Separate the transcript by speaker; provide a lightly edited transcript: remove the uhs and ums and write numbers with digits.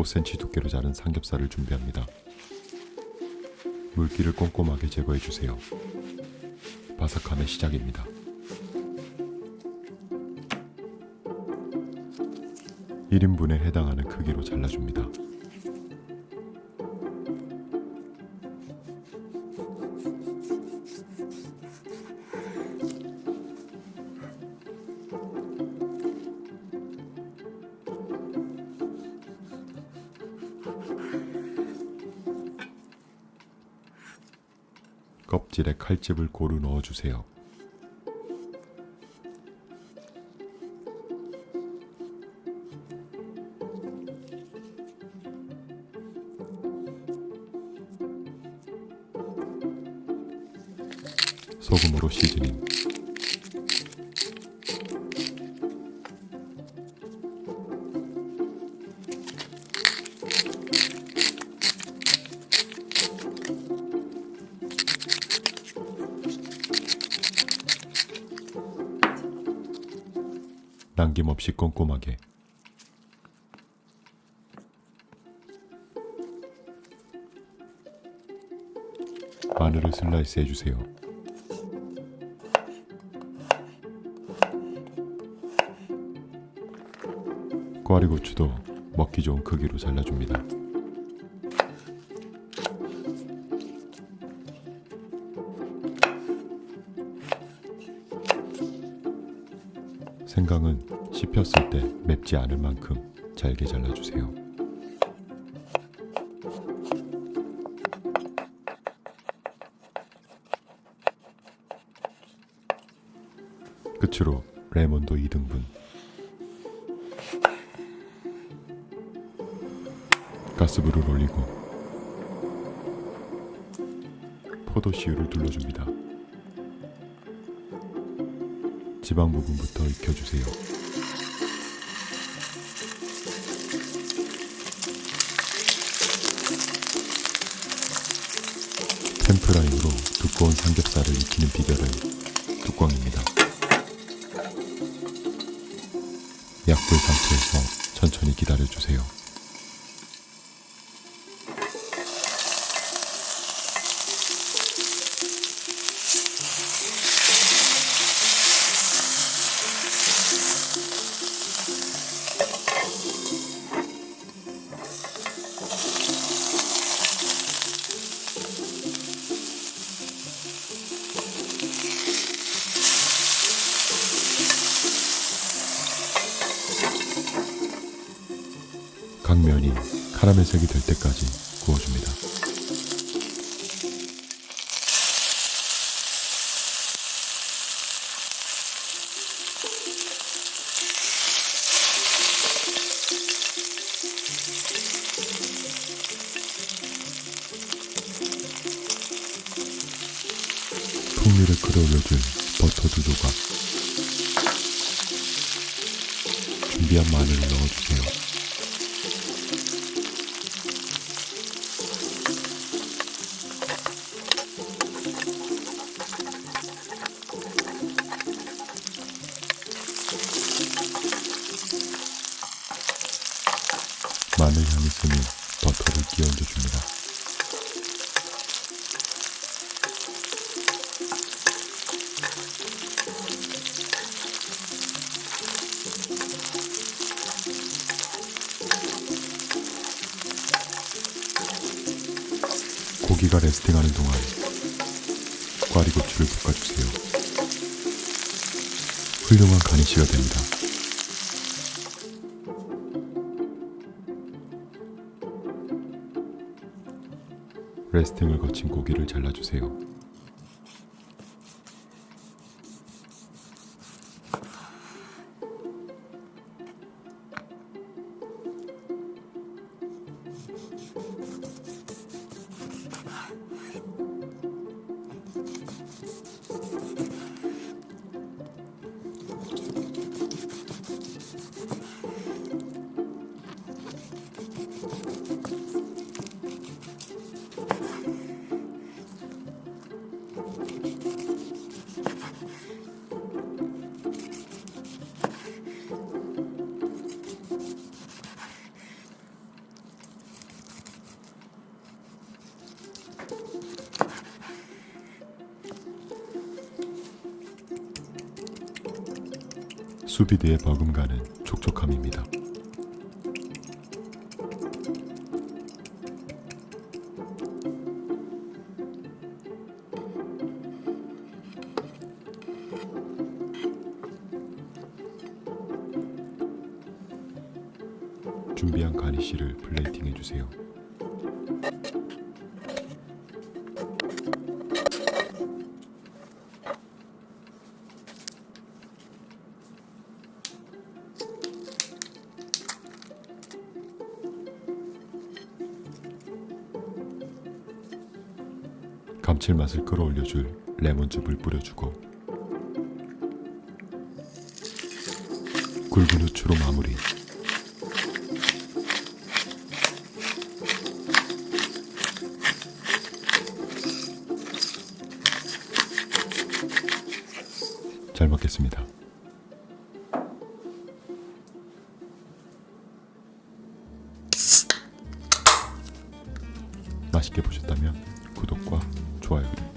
Speaker 1: 5cm 두께로 자른 삼겹살을 준비합니다. 물기를 꼼꼼하게 제거해 주세요. 바삭함의 시작입니다. 1인분에 해당하는 크기로 잘라줍니다. 껍질에 칼집을 고루 넣어주세요. 소금으로 시즈닝, 남김없이 꼼꼼하게. 마늘을 슬라이스 해주세요. 꽈리고추도 먹기 좋은 크기로 잘라줍니다. 생강은 씹혔을 때 맵지 않을 만큼 잘게 잘라주세요. 끝으로 레몬도 2등분. 가스불을 올리고 포도씨유를 둘러줍니다. 지방 부분부터 익혀주세요. 템프라임으로 두꺼운 삼겹살을 익히는 비결은 뚜껑입니다. 약불 상태에서 천천히 기다려주세요. 각 면이 카라멜색이 될 때까지 구워줍니다. 풍미를 끌어올려줄 버터 2조각, 준비한 마늘을 넣어주세요. 마늘 향이 스며 버터를 끼얹어 줍니다. 고기가 레스팅하는 동안 꽈리고추를 볶아주세요. 훌륭한 가니쉬가 됩니다. 레스팅을 거친 고기를 잘라주세요. 수비드의 버금가는 촉촉함입니다. 준비한 가니쉬를 플레이팅 해주세요. 감칠맛을 끌어올려줄 레몬즙을 뿌려주고 굵은 후추로 마무리. 잘 먹겠습니다. 맛있게 보셨다면 구독과 좋아요를